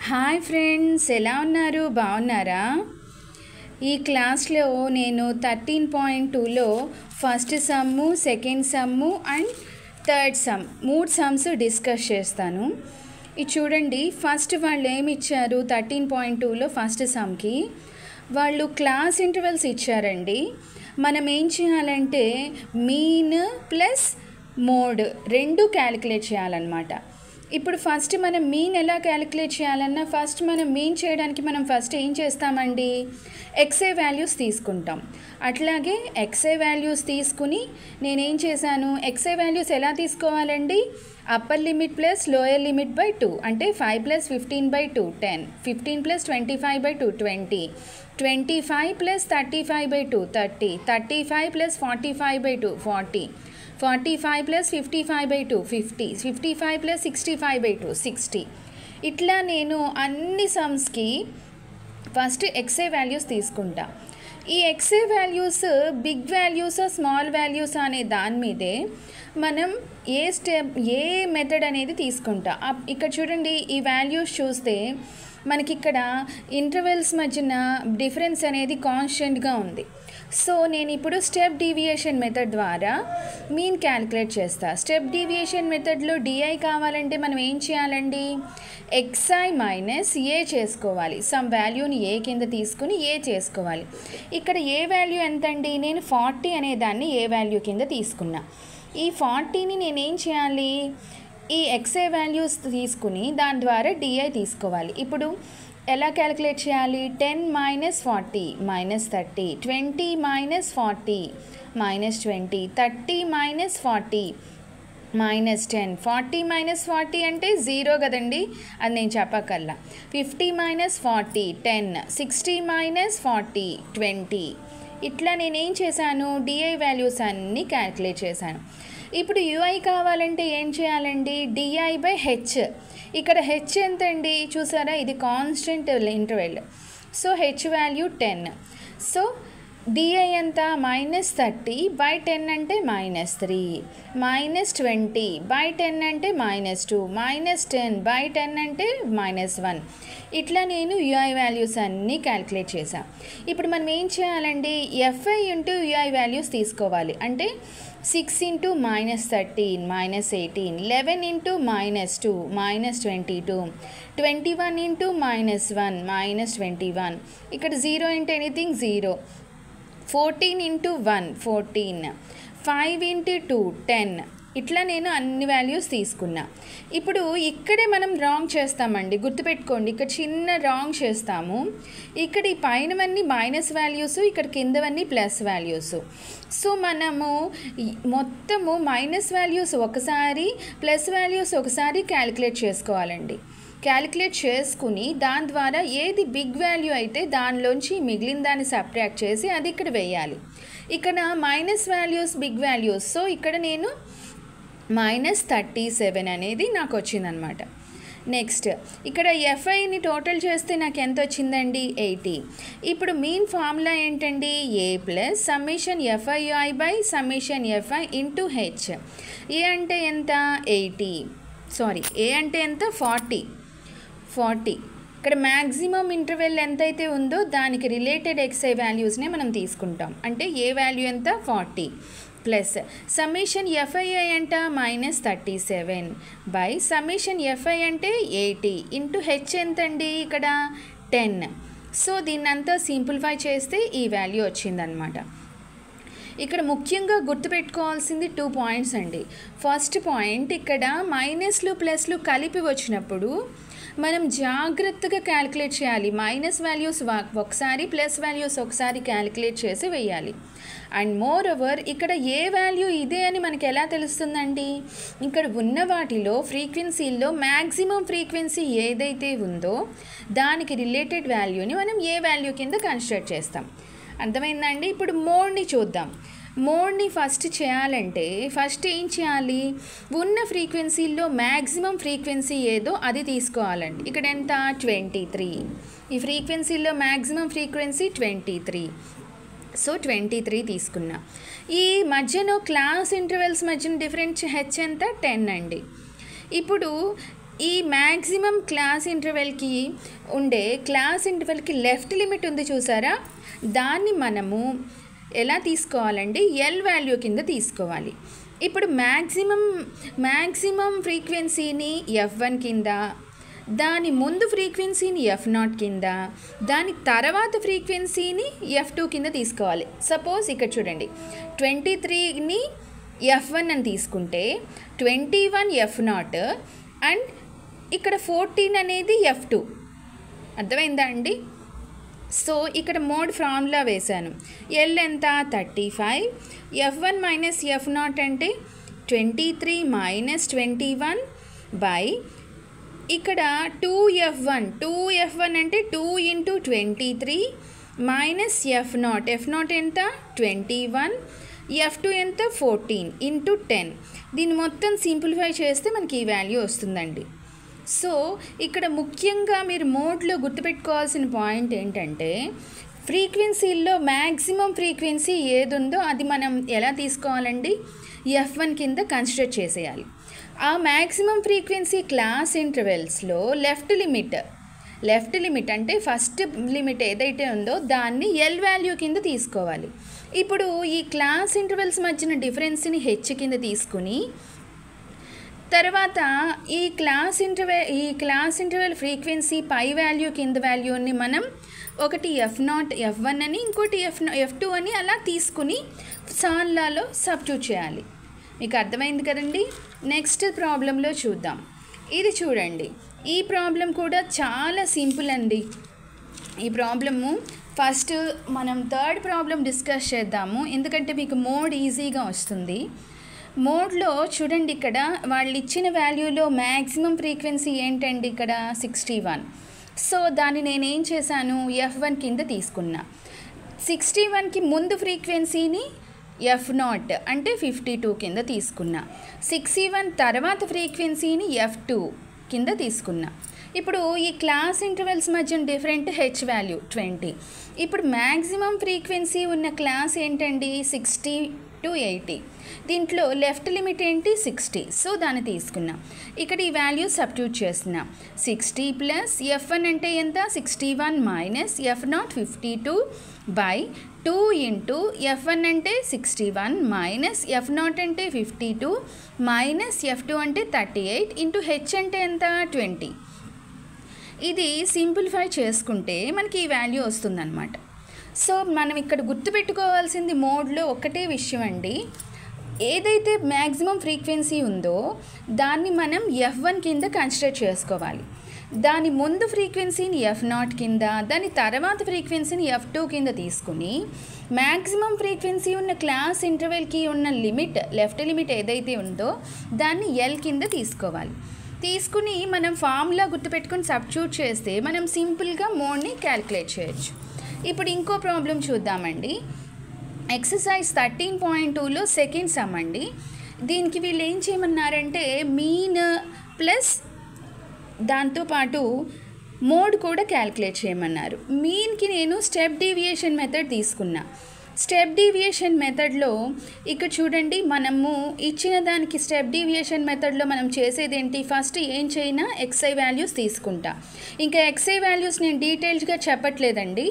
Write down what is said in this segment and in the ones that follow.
Hi friends, ఎలా ఉన్నారు? బాగున్నారా? ఈ క్లాస్లో నేను 13.2లో first sum, second sum and third sum 3 sums discuss చేస్తాను. ఇది చూడండి. ఫస్ట్ వాళ్ళు ఏమి ఇచ్చారు? 13.2లో ఫస్ట్ సమ్కి వాళ్ళు క్లాస్ ఇంటర్వెల్స్ ఇచ్చారండి. మనం ఏం చేయాలంటే మీన్ ప్లస్ మోడ్ రెండు క్యాలిక్యులేట్ చేయాలన్నమాట. ఇప్పుడు ఫస్ట్ మనం మీన్ ఎలా క్యాలిక్యులేట్ చేయాలన్నా ఫస్ట్ మనం మీన్ చేయడానికి మనం ఫస్ట్ ఏం చేస్తామండి, ఎక్స్ఏ వాల్యూస్ తీసుకుంటాం. అట్లాగే ఎక్స్ఏ వాల్యూస్ తీసుకుని నేనేం చేశాను, ఎక్స్ఏ వాల్యూస్ ఎలా తీసుకోవాలండి, upper limit plus lower limit by 2 అంటే 5 + 15/2 10, 15 + 25/2 20, 25 + 35/2 30, 35 + 45/2 40, 45 + 55/2 50, 55 + 65/2 60. ఇట్లా నేను అన్ని సమ్స్కి ఫస్ట్ ఎక్స్ఏ వాల్యూస్ తీసుకుంటా. ఈ ఎక్స్ఏ వాల్యూస్ బిగ్ వాల్యూసా స్మాల్ వాల్యూసా అనే దాని మీదే మనం ఏ మెథడ్ అనేది తీసుకుంటా. ఇక్కడ చూడండి, ఈ వాల్యూస్ చూస్తే మనకి ఇక్కడ ఇంటర్వెల్స్ మధ్యన డిఫరెన్స్ అనేది కాన్స్టెంట్గా ఉంది. సో నేను ఇప్పుడు స్టెప్ డీవియేషన్ మెథడ్ ద్వారా మీన్ క్యాలిక్యులేట్ చేస్తా. స్టెప్ డీవియేషన్ మెథడ్లో డిఐ కావాలంటే మనం ఏం చేయాలండి, ఎక్స్ఐ మైనస్ ఏ చేసుకోవాలి. సమ్ వాల్యూని ఏ కింద తీసుకుని ఏ చేసుకోవాలి. ఇక్కడ ఏ వాల్యూ ఎంతండి, నేను 40 అనే దాన్ని ఏ వాల్యూ కింద తీసుకున్నా. ఈ 40ని నేనేం చేయాలి, ఈ ఎక్స్ఐ వాల్యూస్ తీసుకుని దాని ద్వారా డిఐ తీసుకోవాలి. ఇప్పుడు ఎలా క్యాలిక్యులేట్ చేయాలి, 10 - 40 - 30, 20 - 40 - 20, 30 - 40 - 10, 40 - 40 అంటే 0 కదండి, అది నేను చెప్పకల్లా. 50 - 40 10, 60 - 40 20. ఇట్లా నేనేం చేశాను, డిఐ వాల్యూస్ అన్నీ క్యాలిక్యులేట్ చేశాను. ఇప్పుడు యూఐ కావాలంటే ఏం చేయాలండి, డిఐ బై హెచ్. ఇక్కడ హెచ్ ఎంతండి చూసారా, ఇది constant interval. So H value 10. So DI ఎంత, -30/10 అంటే -3, -20/10 అంటే -2, -10/10 అంటే -1. ఇట్లా నేను యూఐ వాల్యూస్ అన్నీ క్యాలిక్యులేట్ చేశాను. ఇప్పుడు మనం ఏం చేయాలండి, ఎఫ్ఐ ఇంటూ యూఐ వాల్యూస్ తీసుకోవాలి. అంటే 6 × -13 -18, 11 × -2 -22, 21 × -1 -21. ఇక్కడ 0 అంటే ఎనీథింగ్ 0, 14 × 1 14, 5 × 2 10. ఇట్లా నేను అన్ని వాల్యూస్ తీసుకున్నా. ఇప్పుడు ఇక్కడే మనం రాంగ్ చేస్తామండి, గుర్తుపెట్టుకోండి. ఇక్కడ చిన్న రాంగ్ చేస్తాము. ఇక్కడ ఈ పైనవన్నీ మైనస్ వాల్యూస్, ఇక్కడ కిందవన్నీ ప్లస్ వాల్యూస్. సో మనము మొత్తము మైనస్ వాల్యూస్ ఒకసారి ప్లస్ వాల్యూస్ ఒకసారి క్యాలిక్యులేట్ చేసుకోవాలండి. క్యాలిక్యులేట్ చేసుకుని దాని ద్వారా ఏది బిగ్ వాల్యూ అయితే దానిలోంచి మిగిలిన దాన్ని సబ్ట్రాక్ట్ చేసి అది ఇక్కడ వేయాలి. ఇక్కడ minus values big values, so ఇక్కడ నేను -37 అనేది నాకు వచ్చిందనమాట. నెక్స్ట్ ఇక్కడ ఎఫ్ఐని టోటల్ చేస్తే నాకు ఎంత వచ్చిందండి, 80. ఇప్పుడు మీన్ ఫార్ములా ఏంటండి, A plus summation FII by summation FI into H. A అంటే ఎంత, 80, సారీ ఏ అంటే ఎంత, 40. ఇక్కడ మ్యాక్సిమం ఇంటర్వెల్ ఎంతైతే ఉందో దానికి రిలేటెడ్ ఎక్స్ఐ వాల్యూస్నే మనం తీసుకుంటాం. అంటే ఏ వాల్యూ ఎంత, 40 ప్లస్ సమ్మేషన్ ఎఫ్ఐఐ అంట -37 బై సమ్మేషన్ ఎఫ్ఐ అంటే 80 ఇంటూ హెచ్ ఎంతండి, ఇక్కడ 10. సో దీన్నంతా సింప్లిఫై చేస్తే ఈ వాల్యూ వచ్చిందనమాట. ఇక్కడ ముఖ్యంగా గుర్తుపెట్టుకోవాల్సింది 2 పాయింట్స్ అండి. ఫస్ట్ పాయింట్, ఇక్కడ మైనస్లు ప్లస్లు కలిపి వచ్చినప్పుడు మనం జాగ్రత్తగా క్యాలిక్యులేట్ చేయాలి. మైనస్ వాల్యూస్ ఒకసారి ప్లస్ వాల్యూస్ ఒకసారి క్యాలిక్యులేట్ చేసి వేయాలి. అండ్ మోర్ ఓవర్ ఇక్కడ ఏ వాల్యూ ఇదే అని మనకి ఎలా తెలుస్తుందండి, ఇక్కడ ఉన్న వాటిలో ఫ్రీక్వెన్సీల్లో మ్యాక్సిమం ఫ్రీక్వెన్సీ ఏదైతే ఉందో దానికి రిలేటెడ్ వాల్యూని మనం ఏ వాల్యూ కింద కన్సిడర్ చేస్తాం. అర్థమైందండి. ఇప్పుడు మోడ్ని చూద్దాం. మోడ్ని ఫస్ట్ చేయాలంటే ఫస్ట్ ఏం చేయాలి, ఉన్న ఫ్రీక్వెన్సీల్లో మ్యాక్సిమం ఫ్రీక్వెన్సీ ఏదో అది తీసుకోవాలండి. ఇక్కడ ఎంత, 23. ఈ ఫ్రీక్వెన్సీల్లో మ్యాక్సిమం ఫ్రీక్వెన్సీ 23. సో 23 తీసుకున్నా. ఈ మధ్యలో క్లాస్ ఇంటర్వెల్స్ మధ్యన డిఫరెన్స్ హెచ్ ఎంత, 10 అండి. ఇప్పుడు ఈ మ్యాక్సిమం క్లాస్ ఇంటర్వెల్కి ఉండే క్లాస్ ఇంటర్వెల్కి లెఫ్ట్ లిమిట్ ఉంది చూసారా, దాన్ని మనము ఎలా తీసుకోవాలండి, ఎల్ వాల్యూ కింద తీసుకోవాలి. ఇప్పుడు మ్యాక్సిమం ఫ్రీక్వెన్సీని F1 కింద, దాని ముందు ఫ్రీక్వెన్సీని F0 కింద, దాని తర్వాత ఫ్రీక్వెన్సీని F2 కింద తీసుకోవాలి. సపోజ్ ఇక్కడ చూడండి 23ని F1 అని తీసుకుంటే 21 F0 అండ్ ఇక్కడ 14 అనేది F2. అర్థమైందా అండి? సో ఇక్కడ మోడ్ ఫార్ములా వేశాను. ఎల్ ఎంత 35, F1 మైనస్ F0 అంటే 23 మైనస్ 21 బై ఇక్కడ 2F1 అంటే 2 ఇంటూ 23 మైనస్ F0 ఎంత 21, F2 ఎంత 14 ఇంటూ 10. దీన్ని మొత్తం సింప్లిఫై చేస్తే మనకి ఈ వాల్యూ వస్తుందండి. సో ఇక్కడ ముఖ్యంగా మీరు మోడ్లో గుర్తుపెట్టుకోవాల్సిన పాయింట్ ఏంటంటే, ఫ్రీక్వెన్సీల్లో మ్యాక్సిమం ఫ్రీక్వెన్సీ ఏది ఉందో అది మనం ఎలా తీసుకోవాలండి, F1 కింద కన్సిడర్ చేసేయాలి. ఆ మ్యాక్సిమం ఫ్రీక్వెన్సీ క్లాస్ ఇంటర్వెల్స్లో లెఫ్ట్ లిమిట్ అంటే ఫస్ట్ లిమిట్ ఏదైతే ఉందో దాన్ని ఎల్ వాల్యూ కింద తీసుకోవాలి. ఇప్పుడు ఈ క్లాస్ ఇంటర్వెల్స్ మధ్యన డిఫరెన్స్ని హెచ్ కింద తీసుకుని, తర్వాత ఈ క్లాస్ ఇంటర్వెల్ ఫ్రీక్వెన్సీ పై వాల్యూ కింద వాల్యూని మనం ఒకటి F1 అని, ఇంకోటి F2 అని అలా తీసుకుని ఫార్ములాలో సబ్స్టిట్యూట్ చేయాలి. మీకు అర్థమైంది కదండి. నెక్స్ట్ ప్రాబ్లంలో చూద్దాం. ఇది చూడండి, ఈ ప్రాబ్లం కూడా చాలా సింపుల్ అండి. ఈ ప్రాబ్లము ఫస్ట్ మనం థర్డ్ ప్రాబ్లం డిస్కస్ చేద్దాము, ఎందుకంటే మీకు మోడ్ ఈజీగా వస్తుంది. మోడ్లో చూడండి, ఇక్కడ వాళ్ళు ఇచ్చిన వాల్యూలో మ్యాక్సిమం ఫ్రీక్వెన్సీ ఏంటండి, ఇక్కడ 61. సో దాన్ని నేనేం చేశాను, F1 కింద తీసుకున్నా. 61కి ముందు ఫ్రీక్వెన్సీని F0 అంటే 52 కింద తీసుకున్నా. 61 తర్వాత ఫ్రీక్వెన్సీని F2 కింద తీసుకున్నా. ఇప్పుడు ఈ క్లాస్ ఇంటర్వెల్స్ మధ్య డిఫరెంట్ హెచ్ వాల్యూ 20. ఇప్పుడు మ్యాక్సిమం ఫ్రీక్వెన్సీ ఉన్న క్లాస్ ఏంటండి, 60 to 80. దీంట్లో లెఫ్ట్ లిమిట్ ఏంటి, 60. సో దాన్ని తీసుకున్నా. ఇక్కడ ఈ వాల్యూ సబ్స్టిట్యూట్ చేస్తున్నా. 60 ప్లస్ F1 అంటే ఎంత, 61 minus F0 52 by 2 into F1 అంటే 61 మైనస్ F0 అంటే 52 మైనస్ F2 అంటే 38 ఇంటూ హెచ్ అంటే ఎంత 20. ఇది సింప్లిఫై చేసుకుంటే మనకి ఈ వాల్యూ వస్తుందన్నమాట. సో మనం ఇక్కడ గుర్తుపెట్టుకోవాల్సింది మోడ్లో ఒకటే విషయం అండి, ఏదైతే మ్యాక్సిమం ఫ్రీక్వెన్సీ ఉందో దాన్ని మనం F1 కింద కన్సిడర్ చేసుకోవాలి. దాని ముందు ఫ్రీక్వెన్సీని F0 కింద, దాని తర్వాత ఫ్రీక్వెన్సీని F2 కింద తీసుకుని మ్యాక్సిమం ఫ్రీక్వెన్సీ ఉన్న క్లాస్ ఇంటర్వెల్కి ఉన్న లిమిట్, లెఫ్ట్ లిమిట్ ఏదైతే ఉందో దాన్ని ఎల్ కింద తీసుకోవాలి. తీసుకుని మనం ఫార్ములా గుర్తుపెట్టుకుని సబ్స్టిట్యూట్ చేస్తే మనం సింపుల్గా మోడ్ని క్యాలిక్యులేట్ చేయొచ్చు. ఇప్పుడు ఇంకో ప్రాబ్లం చూద్దామండి. ఎక్సర్సైజ్ 13.2లో సెకండ్ సమ్ అండి. దీనికి వీళ్ళు ఏం చేయమన్నారంటే మీన్ ప్లస్ దాంతోపాటు మోడ్ కూడా క్యాలిక్యులేట్ చేయమన్నారు. మీన్కి నేను స్టెప్ డీవియేషన్ మెథడ్ తీసుకున్నా. స్టెప్ డీవియేషన్ మెథడ్లో ఇక్కడ చూడండి, మనము ఇచ్చిన దానికి స్టెప్ డీవియేషన్ మెథడ్లో మనం చేసేది ఏంటి, ఫస్ట్ ఏం చేయనా XI వాల్యూస్ తీసుకుంటా. ఇంకా XI వాల్యూస్ నేను డీటెయిల్డ్గా చెప్పట్లేదండి.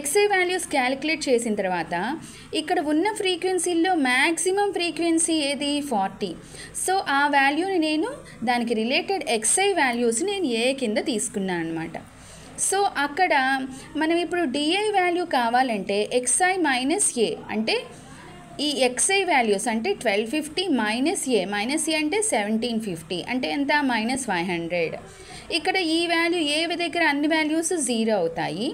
XI వాల్యూస్ క్యాలిక్యులేట్ చేసిన తర్వాత ఇక్కడ ఉన్న ఫ్రీక్వెన్సీల్లో మ్యాక్సిమం ఫ్రీక్వెన్సీ ఏది 40. సో ఆ వాల్యూని నేను దానికి రిలేటెడ్ XI వాల్యూస్ నేను ఏ కింద తీసుకున్నాను అనమాట. సో అక్కడ మనం ఇప్పుడు DI వాల్యూ కావాలంటే XI మైనస్ ఏ అంటే ఈ XI వాల్యూస్ అంటే 1250 మైనస్ ఏ అంటే 1750 అంటే ఎంత -500. ఇక్కడ ఈ వాల్యూ ఏ దగ్గర అన్ని వాల్యూస్ 0 అవుతాయి.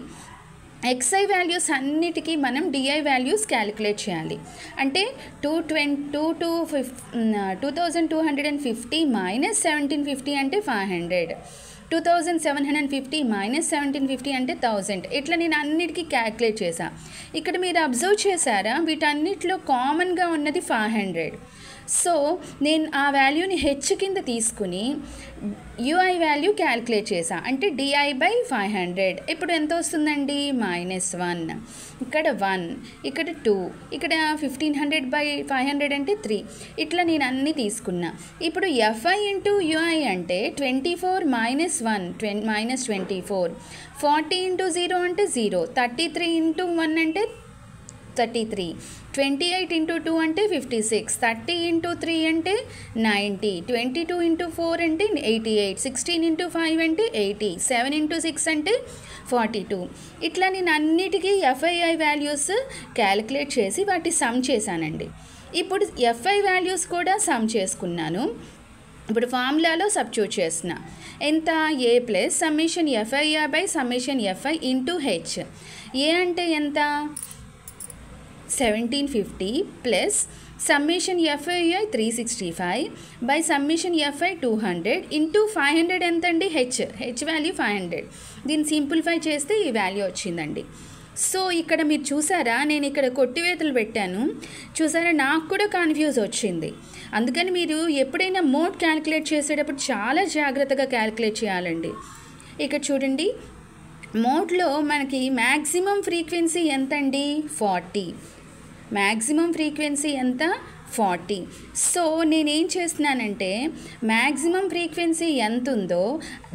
XI వాల్యూస్ అన్నిటికీ మనం DI వాల్యూస్ క్యాలిక్యులేట్ చేయాలి. అంటే 2250 మైనస్ 1750 అంటే 500, 2750 మైనస్ 1750 అంటే 1000. ఇట్లా నేను అన్నిటికీ క్యాలిక్యులేట్ చేశా. ఇక్కడ మీరు అబ్జర్వ్ చేశారా, వీటన్నిటిలో కామన్గా ఉన్నది 500. సో నేను ఆ వాల్యూని హెచ్ కింద తీసుకుని యూఐ వాల్యూ క్యాలిక్యులేట్ చేసా, అంటే DI/500. ఇప్పుడు ఎంత వస్తుందండి? -1. ఇక్కడ 1, ఇక్కడ 2, ఇక్కడ 1500/500 అంటే 3. ఇట్లా నేను అన్నీ తీసుకున్నా. ఇప్పుడు FI ఇంటూ యూఐ అంటే 24 - 1 -24, 40 ఇంటూ 0 అంటే 0, 33 ఇంటూ 1 అంటే 33, 28 ఇంటూ 2 అంటే 56, 30 ఇంటూ 3 అంటే 90, 22 ఇంటూ 4 అంటే 88, 16 ఇంటూ 5 అంటే 80, 7 ఇంటూ 6 అంటే 42. ఇట్లా నేను అన్నిటికీ FII వాల్యూస్ క్యాలిక్యులేట్ చేసి వాటి సమ్ చేశానండి. ఇప్పుడు FI వాల్యూస్ కూడా సమ్ చేసుకున్నాను. ఇప్పుడు ఫార్ములాలో సబ్స్టిట్యూట్ చేస్తున్నా. ఎంత? A plus summation FII by summation FI into H. A అంటే ఎంత? 1750 plus summation FII 365 by summation FI 200 into 500 ఎంత అండి? H value 500. దీన్ని సింప్లిఫై చేస్తే ఈ వాల్యూ వచ్చిందండి. సో ఇక్కడ మీరు చూసారా, నేను ఇక్కడ కొట్టివేతలు పెట్టాను చూసారా, నాకు కూడా కన్ఫ్యూజ్ వచ్చింది. అందుకని మీరు ఎప్పుడైనా మోడ్ క్యాలిక్యులేట్ చేసేటప్పుడు చాలా జాగ్రత్తగా క్యాలిక్యులేట్ చేయాలండి. ఇక్కడ చూడండి, మోడ్లో మనకి మ్యాక్సిమం ఫ్రీక్వెన్సీ ఎంత అండి? 40. మ్యాక్సిమం ఫ్రీక్వెన్సీ ఎంత? 40. సో నేనేం చేస్తున్నానంటే మ్యాక్సిమం ఫ్రీక్వెన్సీ ఎంత ఉందో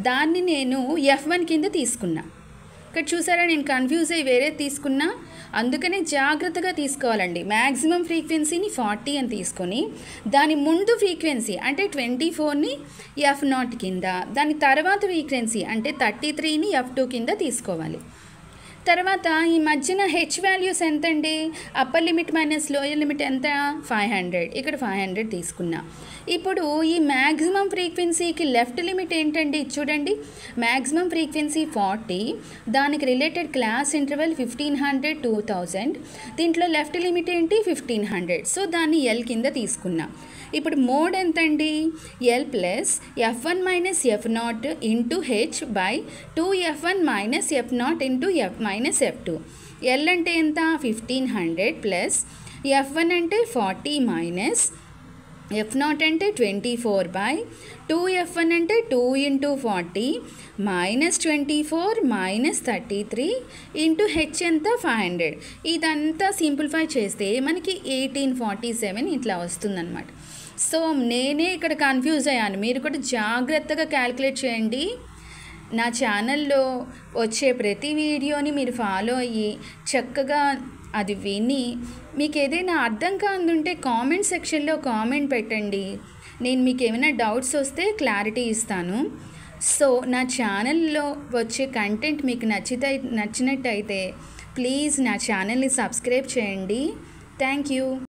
దాన్ని నేను F1 కింద తీసుకున్నా. ఇక్కడ చూసారా, నేను కన్ఫ్యూజ్ అయ్యి వేరే తీసుకున్నా. అందుకనే జాగ్రత్తగా తీసుకోవాలండి. మ్యాక్సిమం ఫ్రీక్వెన్సీని 40 అని తీసుకొని దాని ముందు ఫ్రీక్వెన్సీ అంటే 24ని F0 కింద, దాని తర్వాత ఫ్రీక్వెన్సీ అంటే 33ని F2 కింద తీసుకోవాలి. తర్వాత ఈ మధ్యన హెచ్ వాల్యూస్ ఎంత అండి? Upper limit minus lower limit ఎంత? 500. ఇక్కడ 500 తీసుకున్నా. ఇప్పుడు ఈ మ్యాక్సిమం ఫ్రీక్వెన్సీకి లెఫ్ట్ లిమిట్ ఏంటండి? చూడండి, మ్యాక్సిమం ఫ్రీక్వెన్సీ 40, దానికి రిలేటెడ్ క్లాస్ ఇంటర్వెల్ 1500 2000, దీంట్లో లెఫ్ట్ లిమిట్ ఏంటి? 1500. సో దాన్ని ఎల్ కింద తీసుకున్నా. ఇప్పుడు మోడ్ ఎంత అండి? L plus F1 minus F0 into H by 2F1 minus F0 into minus F2. L అంటే ఎంత? 1500 ప్లస్ F1 అంటే 40 మైనస్ F0 అంటే 24 బై 2F1 అంటే 2 into 40 minus 24 minus 33 into H ఎంత? 500. ఇదంతా సింప్లిఫై చేస్తే మనకి 1847 ఇట్లా వస్తుందన్నమాట. సో నేనే ఇక్కడ కన్ఫ్యూజ్ అయ్యాను. మీరు కూడా జాగ్రత్తగా క్యాలిక్యులేట్ చేయండి. నా ఛానల్లో వచ్చే ప్రతి వీడియోని మీరు ఫాలో అయ్యి చక్కగా అది విని మీకు ఏదైనా అర్థం కాదుంటే కామెంట్ సెక్షన్లో కామెంట్ పెట్టండి. నేను మీకు ఏమైనా డౌట్స్ వస్తే క్లారిటీ ఇస్తాను. సో నా ఛానల్లో వచ్చే కంటెంట్ మీకు నచ్చినట్టయితే ప్లీజ్ నా ఛానల్ని సబ్స్క్రైబ్ చేయండి. Thank you.